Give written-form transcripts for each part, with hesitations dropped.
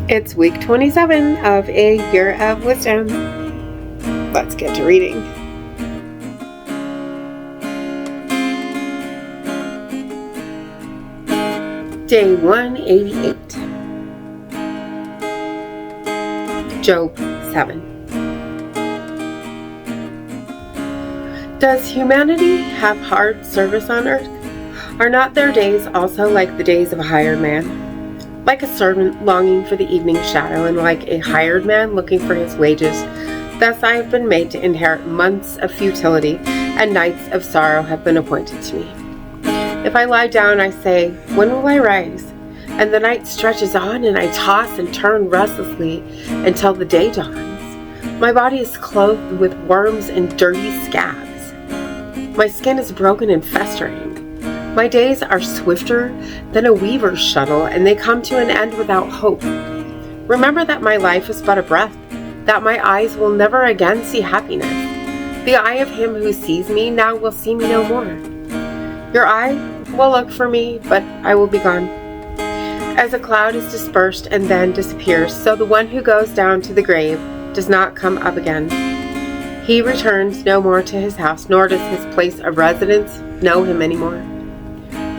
It's week 27 of A Year of Wisdom. Let's get to reading. Day 188. Job 7. Does humanity have hard service on earth? Are not their days also like the days of a hired man? Like a servant longing for the evening shadow, and like a hired man looking for his wages, thus I have been made to inherit months of futility, and nights of sorrow have been appointed to me. If I lie down, I say, when will I rise? And the night stretches on, and I toss and turn restlessly until the day dawns. My body is clothed with worms and dirty scabs. My skin is broken and festering. My days are swifter than a weaver's shuttle, and they come to an end without hope. Remember that my life is but a breath, that my eyes will never again see happiness. The eye of him who sees me now will see me no more. Your eye will look for me, but I will be gone. As a cloud is dispersed and then disappears, so the one who goes down to the grave does not come up again. He returns no more to his house, nor does his place of residence know him anymore.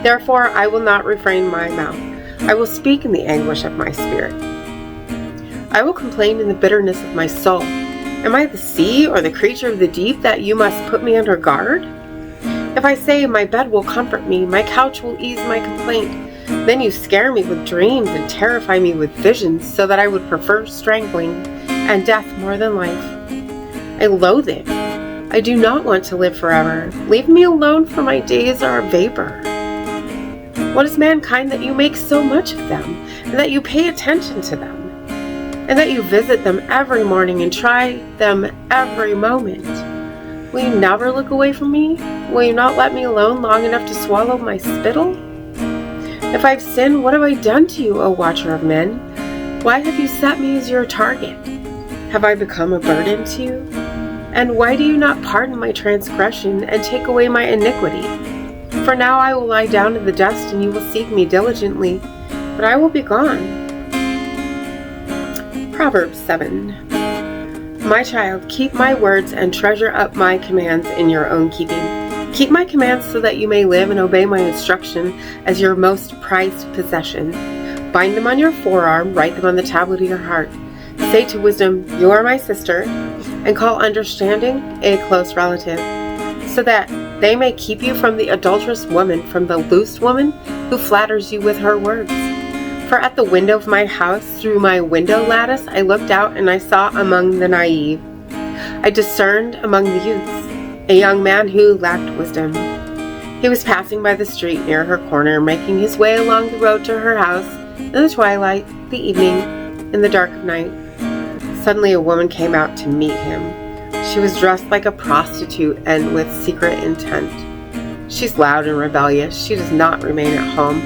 Therefore, I will not refrain my mouth. I will speak in the anguish of my spirit. I will complain in the bitterness of my soul. Am I the sea or the creature of the deep that you must put me under guard? If I say my bed will comfort me, my couch will ease my complaint, then you scare me with dreams and terrify me with visions, so that I would prefer strangling and death more than life. I loathe it. I do not want to live forever. Leave me alone, for my days are a vapor. What is mankind that you make so much of them, and that you pay attention to them, and that you visit them every morning and try them every moment? Will you never look away from me? Will you not let me alone long enough to swallow my spittle? If I've sinned, what have I done to you, O watcher of men? Why have you set me as your target? Have I become a burden to you? And why do you not pardon my transgression and take away my iniquity? For now I will lie down in the dust, and you will seek me diligently, but I will be gone. Proverbs 7. My child, keep my words and treasure up my commands in your own keeping. Keep my commands so that you may live, and obey my instruction as your most prized possession. Bind them on your forearm, write them on the tablet of your heart. Say to wisdom, you are my sister, and call understanding a close relative, so that they may keep you from the adulterous woman, from the loose woman who flatters you with her words. For at the window of my house, through my window lattice, I looked out, and I saw among the naive. I discerned among the youths a young man who lacked wisdom. He was passing by the street near her corner, making his way along the road to her house in the twilight, the evening, in the dark of night. Suddenly a woman came out to meet him. She was dressed like a prostitute and with secret intent. She's loud and rebellious. She does not remain at home.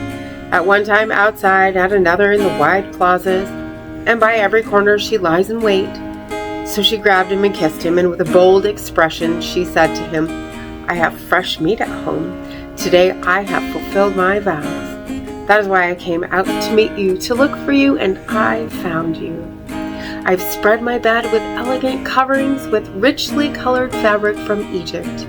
At one time outside, at another in the wide plazas, and by every corner she lies in wait. So she grabbed him and kissed him, and with a bold expression she said to him, I have fresh meat at home. Today I have fulfilled my vows. That is why I came out to meet you, to look for you, and I found you. I've spread my bed with elegant coverings with richly colored fabric from Egypt.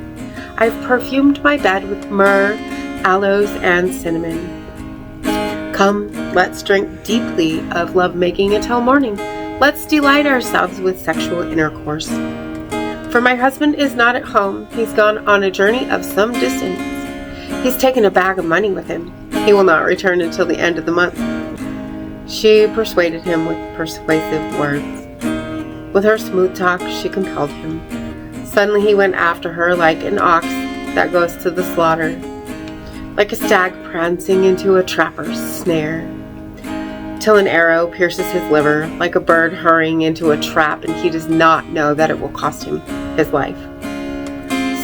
I've perfumed my bed with myrrh, aloes, and cinnamon. Come, let's drink deeply of lovemaking until morning. Let's delight ourselves with sexual intercourse. For my husband is not at home. He's gone on a journey of some distance. He's taken a bag of money with him. He will not return until the end of the month. She persuaded him with persuasive words. With her smooth talk, she compelled him. Suddenly he went after her like an ox that goes to the slaughter, like a stag prancing into a trapper's snare, till an arrow pierces his liver, like a bird hurrying into a trap, and he does not know that it will cost him his life.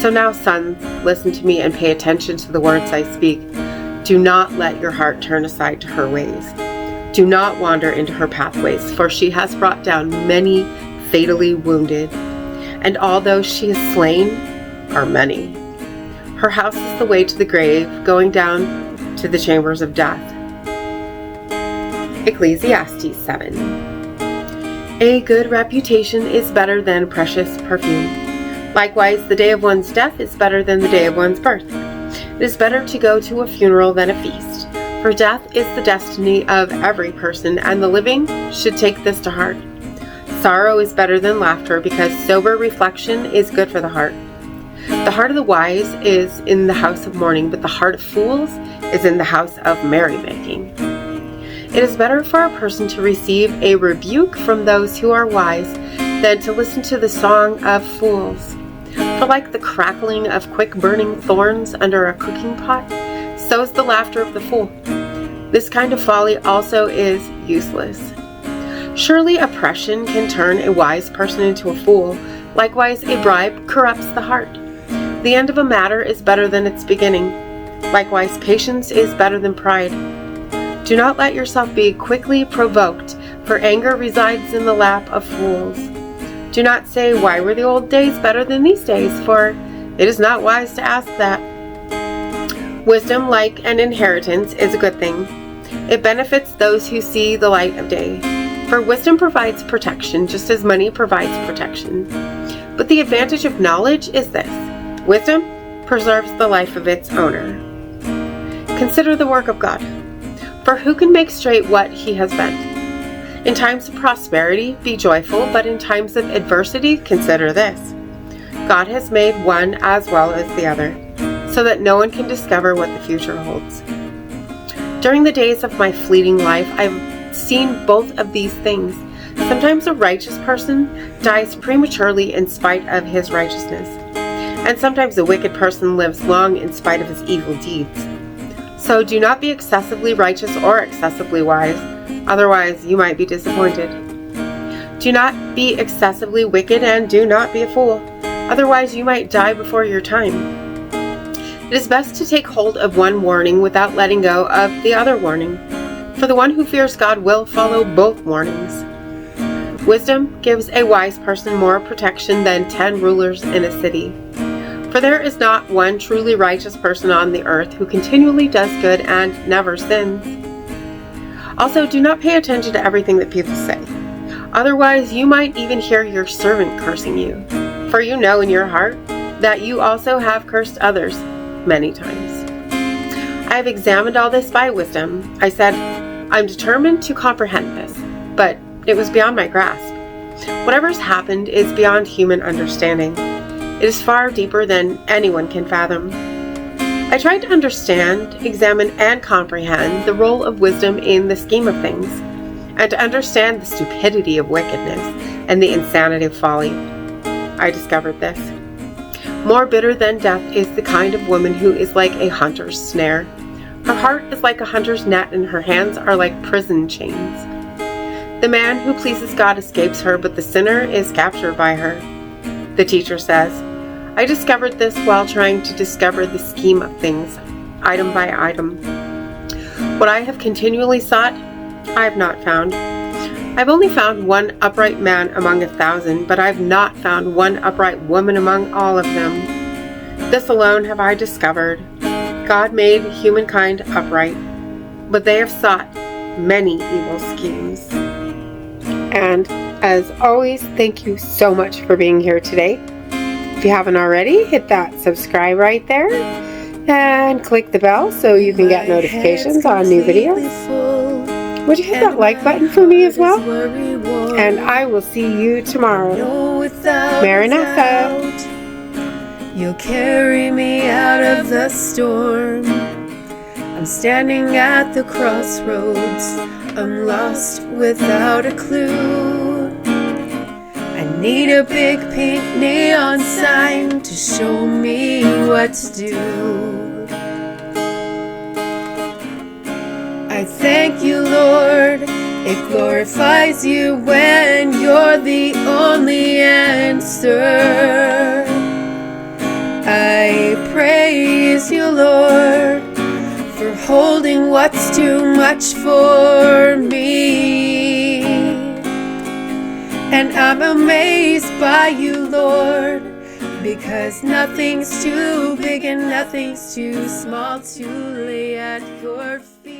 So now, sons, listen to me and pay attention to the words I speak. Do not let your heart turn aside to her ways. Do not wander into her pathways, for she has brought down many fatally wounded, and all those she has slain are many. Her house is the way to the grave, going down to the chambers of death. Ecclesiastes 7. A good reputation is better than precious perfume. Likewise, the day of one's death is better than the day of one's birth. It is better to go to a funeral than a feast, for death is the destiny of every person, and the living should take this to heart. Sorrow is better than laughter, because sober reflection is good for the heart. The heart of the wise is in the house of mourning, but the heart of fools is in the house of merrymaking. It is better for a person to receive a rebuke from those who are wise than to listen to the song of fools. For like the crackling of quick burning thorns under a cooking pot, so is the laughter of the fool. This kind of folly also is useless. Surely oppression can turn a wise person into a fool. Likewise, a bribe corrupts the heart. The end of a matter is better than its beginning. Likewise, patience is better than pride. Do not let yourself be quickly provoked, for anger resides in the lap of fools. Do not say, "Why were the old days better than these days?" For it is not wise to ask that. Wisdom, like an inheritance, is a good thing. It benefits those who see the light of day. For wisdom provides protection, just as money provides protection. But the advantage of knowledge is this: wisdom preserves the life of its owner. Consider the work of God. For who can make straight what he has bent? In times of prosperity, be joyful, but in times of adversity, consider this: God has made one as well as the other, so that no one can discover what the future holds. During the days of my fleeting life, I've seen both of these things. Sometimes a righteous person dies prematurely in spite of his righteousness, and sometimes a wicked person lives long in spite of his evil deeds. So do not be excessively righteous or excessively wise, otherwise you might be disappointed. Do not be excessively wicked, and do not be a fool, otherwise you might die before your time. It is best to take hold of one warning without letting go of the other warning, for the one who fears God will follow both warnings. Wisdom gives a wise person more protection than 10 rulers in a city. For there is not one truly righteous person on the earth who continually does good and never sins. Also, do not pay attention to everything that people say. Otherwise, you might even hear your servant cursing you. For you know in your heart that you also have cursed others many times. I have examined all this by wisdom. I said, I'm determined to comprehend this, but it was beyond my grasp. Whatever has happened is beyond human understanding. It is far deeper than anyone can fathom. I tried to understand, examine, and comprehend the role of wisdom in the scheme of things, and to understand the stupidity of wickedness and the insanity of folly. I discovered this. More bitter than death is the kind of woman who is like a hunter's snare. Her heart is like a hunter's net, and her hands are like prison chains. The man who pleases God escapes her, but the sinner is captured by her. The teacher says, I discovered this while trying to discover the scheme of things, item by item. What I have continually sought, I have not found. I've only found one upright man among 1,000, but I've not found one upright woman among all of them. This alone have I discovered. God made humankind upright, but they have sought many evil schemes. And as always, thank you so much for being here today. If you haven't already, hit that subscribe right there and click the bell so you can get notifications on new videos. Would you hit that like button for me as well? And I will see you tomorrow. Maranatha. You'll carry me out of the storm. I'm standing at the crossroads. I'm lost without a clue. I need a big pink neon sign to show me what to do. I thank you, Lord. It glorifies you when you're the only answer. I praise you, Lord, for holding what's too much for me. And I'm amazed by you, Lord, because nothing's too big and nothing's too small to lay at your feet.